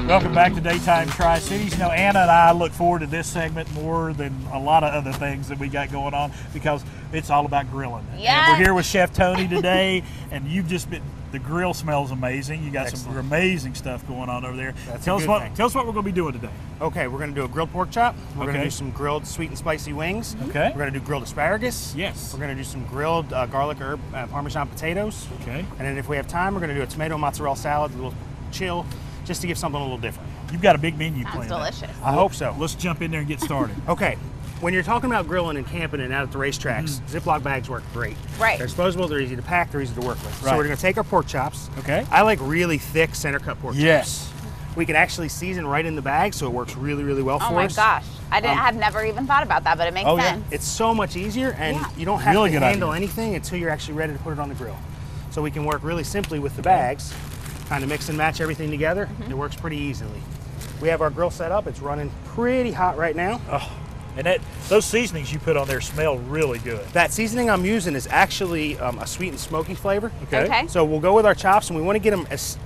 Welcome back to Daytime Tri-Cities. You know, Anna and I look forward to this segment more than a lot of other things that we got going on because it's all about grilling. Yes. And we're here with Chef Tony today, and you've just been, the grill smells amazing. You got some amazing stuff going on over there. Tell us what we're going to be doing today. Okay, we're going to do a grilled pork chop. We're going to do some grilled sweet and spicy wings. Okay. We're going to do grilled asparagus. Yes. We're going to do some grilled garlic herb Parmesan potatoes. Okay. And then if we have time, we're going to do a tomato mozzarella salad, a little chill, just to give something a little different. You've got a big menu planned. Sounds delicious. I hope so. Let's jump in there and get started. Okay, when you're talking about grilling and camping and out at the racetracks, Ziploc bags work great. Right. They're disposable, they're easy to pack, they're easy to work with. Right. So we're going to take our pork chops. Okay. I like really thick center cut pork chops. Yes. We can actually season right in the bag, so it works really, really well for us. Oh my gosh. I have never even thought about that, but it makes sense. It's so much easier, and you don't have Really to good handle idea. anything until you're actually ready to put it on the grill. So we can work really simply with the bags, kind of mix and match everything together. It works pretty easily. We have our grill set up. It's running pretty hot right now. Oh, and those seasonings you put on there smell really good. That seasoning I'm using is actually a sweet and smoky flavor. Okay. So we'll go with our chops, and we want to get them as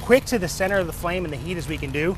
quick to the center of the flame and the heat as we can do.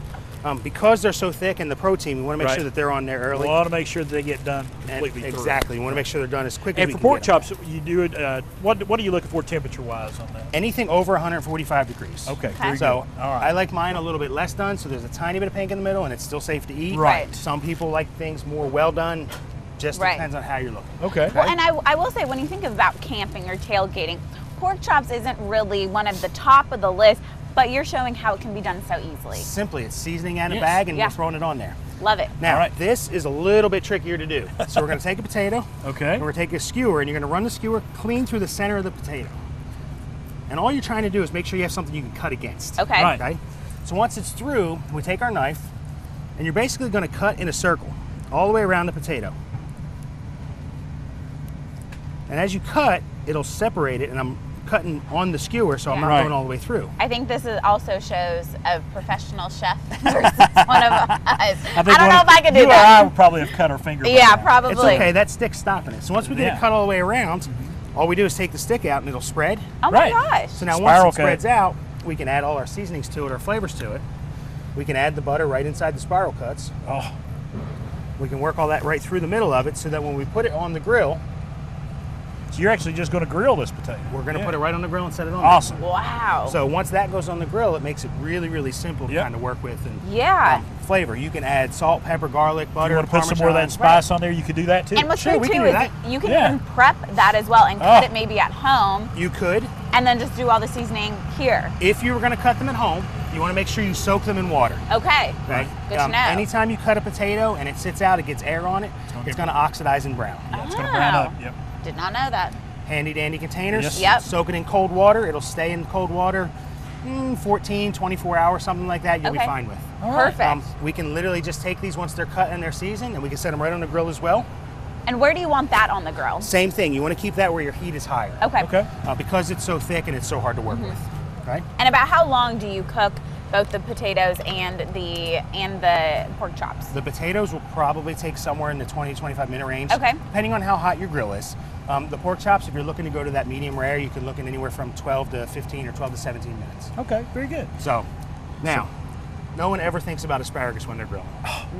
Because they're so thick and the protein, we want to make sure that they're on there early. We want to make sure that they get done completely through. Exactly. We want to make sure they're done as quick as And we for can pork get them. chops, you do it. What are you looking for temperature-wise on that? Anything over 145 degrees. Okay. Very So good. All right. I like mine a little bit less done, so there's a tiny bit of pink in the middle, and it's still safe to eat. Right. Some people like things more well done. Just depends on how you're looking. Okay. Well, and I will say, when you think about camping or tailgating, pork chops isn't really one of the top of the list, but you're showing how it can be done so easily. Simply, it's seasoning in a bag, and we're throwing it on there. Love it. Now, this is a little bit trickier to do. So we're going to take a potato. Okay. And we're going to take a skewer, and you're going to run the skewer clean through the center of the potato. And all you're trying to do is make sure you have something you can cut against. Okay. Right. Okay? So once it's through, we take our knife, and you're basically going to cut in a circle all the way around the potato. And as you cut, it'll separate it, and I'm cutting on the skewer, so I'm not going all the way through. I think this also shows a professional chef versus one of us. I don't know if I could do You or that. I would probably have cut our finger. Yeah, back. probably. It's okay, that stick's stopping it. So once we get it cut all the way around, all we do is take the stick out and it'll spread. Oh my gosh. So now Spiral once it spreads out, we can add all our seasonings to it, our flavors to it. We can add the butter right inside the spiral cuts. Oh. We can work all that right through the middle of it so that when we put it on the grill, So you're actually just going to grill this potato. we're going to put it right on the grill and set it on. Awesome. Wow. So once that goes on the grill, it makes it really, really simple to kind of work with and flavor. You can add salt, pepper, garlic, butter. You want to put some more of that spice on there, you could do that too. And what's Sure, great we too can do is that. you can even prep that as well and cut it maybe at home. You could. And then just do all the seasoning here. If you were going to cut them at home, you want to make sure you soak them in water. Okay. Right. Good to know. Anytime you cut a potato and it sits out, it gets air on it, it's going to oxidize and brown. Yeah, it's going to brown up. Yep. Did not know that. Handy dandy containers. Yes. Yep. Soak it in cold water. It'll stay in cold water 14, 24 hours, something like that. You'll be fine with. Perfect. We can literally just take these once they're cut and they're seasoned, and we can set them right on the grill as well. And where do you want that on the grill? Same thing. You want to keep that where your heat is higher. Okay. Okay. Because it's so thick and it's so hard to work with. Okay. And about how long do you cook both the potatoes and the pork chops? The potatoes will probably take somewhere in the 20 to 25 minute range. Okay. Depending on how hot your grill is. The pork chops, if you're looking to go to that medium rare, you can look in anywhere from 12 to 15 or 12 to 17 minutes. Okay, very good. So, now, no one ever thinks about asparagus when they're grilling.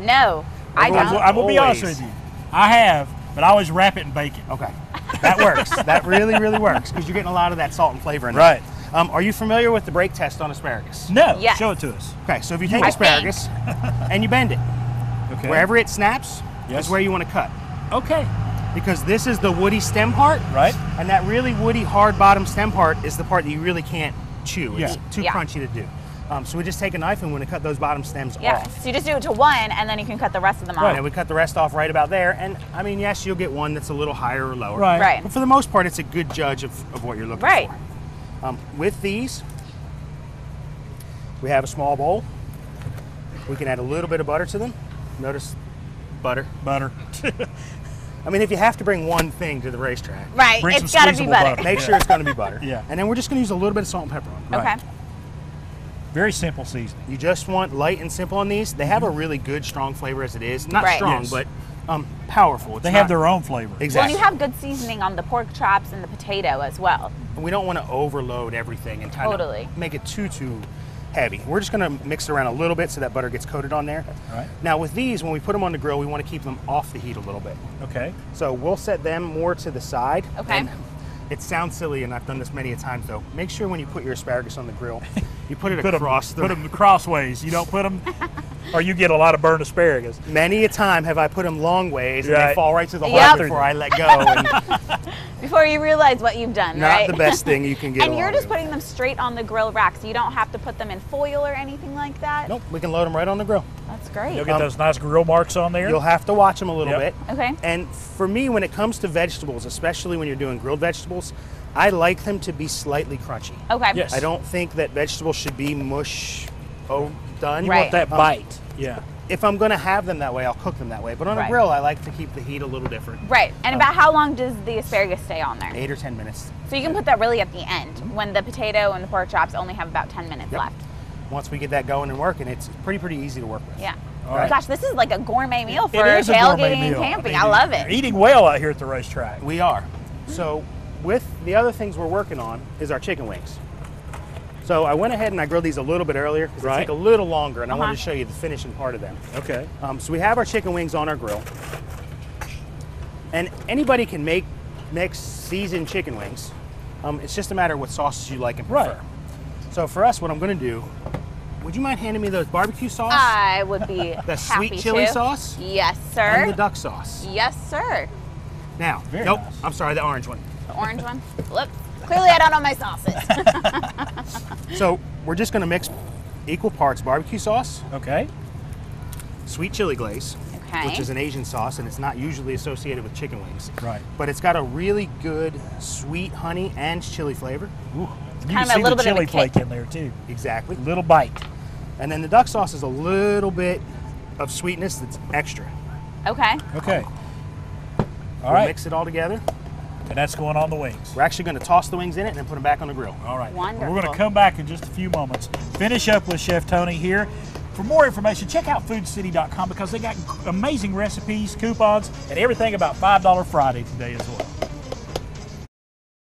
No, I don't. I'm going to be honest with you. I have, but I always wrap it in bacon. Okay. That works. That really, really works because you're getting a lot of that salt and flavor in there. Right. Are you familiar with the break test on asparagus? No. Yes. Show it to us. Okay, so if you take asparagus and you bend it, Okay. wherever it snaps is where you want to cut. Okay. Because this is the woody stem part. Right. And that really woody, hard bottom stem part is the part that you really can't chew. It's too Yeah. crunchy to do. So we just take a knife and we're going to cut those bottom stems off. So you just do it to one, and then you can cut the rest of them off. Right, and we cut the rest off right about there. And I mean, yes, you'll get one that's a little higher or lower. Right. Right. But for the most part, it's a good judge of what you're looking for. With these, we have a small bowl. We can add a little bit of butter to them. Notice butter. Butter. I mean, if you have to bring one thing to the racetrack, Right, Bring it's some got to be squeezable butter. butter. make sure it's going to be butter. Yeah. And then we're just going to use a little bit of salt and pepper on it. Okay. Very simple seasoning. You just want light and simple on these. They have a really good, strong flavor as it is. Not strong, Yes. but powerful. It's They have not- their own flavor. Exactly. Well, you have good seasoning on the pork chops and the potato as well. we don't want to overload everything and kind of make it too heavy. We're just going to mix it around a little bit so that butter gets coated on there. All right. Now with these, when we put them on the grill, we want to keep them off the heat a little bit. Okay. So we'll set them more to the side. Okay. And it sounds silly, and I've done this many a times though. Make sure when you put your asparagus on the grill, you put it across Put them crossways. You don't put them, or you get a lot of burnt asparagus. Many a time have I put them long ways and Right. they fall right to the heart before I let go. And Before you realize what you've done, not right? the best thing you can get. And you're along just with. putting them straight on the grill rack, so you don't have to put them in foil or anything like that? Nope, we can load them right on the grill. That's great. You'll get those nice grill marks on there. You'll have to watch them a little Yep. bit. Okay. And for me, when it comes to vegetables, especially when you're doing grilled vegetables, I like them to be slightly crunchy. Okay. Yes. I don't think that vegetables should be mush done. You Right. want that bite. Yeah. If I'm going to have them that way, I'll cook them that way. But on a Right. grill, I like to keep the heat a little different. Right. And about how long does the asparagus stay on there? 8 or 10 minutes. So you can put that really at the end when the potato and the pork chops only have about 10 minutes Yep. left. Once we get that going and working, it's pretty easy to work with. Yeah. All right. Gosh, this is like a gourmet meal It for is a gourmet tailgating and meal. camping. mean, I love it. You're eating well out here at the racetrack. We are. So with the other things we're working on is our chicken wings. So I went ahead and I grilled these a little bit earlier because Right. they take a little longer, and I Uh-huh. wanted to show you the finishing part of them. Okay. So we have our chicken wings on our grill, and anybody can mix seasoned chicken wings. It's just a matter of what sauces you like and prefer. Right. So for us, what I'm going to do, would you mind handing me those barbecue sauce, I would be the happy sweet chili to. sauce, Yes, sir. and the duck sauce? Yes, sir. Now, Very nope, nice. I'm sorry, the orange one. The orange one. Look, clearly I don't know my sauces. So we're just going to mix equal parts barbecue sauce, Okay. sweet chili glaze, Okay. which is an Asian sauce, and it's not usually associated with chicken wings. Right. But it's got a really good sweet honey and chili flavor. Ooh. You Kind can of a see little the bit of a chili kick. flake in there too. Exactly. Little bite. And then the duck sauce is a little bit of sweetness that's extra. Okay. Okay. All We'll right. mix it all together. And that's going on the wings. We're actually going to toss the wings in it and then put them back on the grill. All right. Wonderful. We're going to come back in just a few moments. Finish up with Chef Tony here. For more information, check out foodcity.com because they got amazing recipes, coupons, and everything about $5 Friday today as well.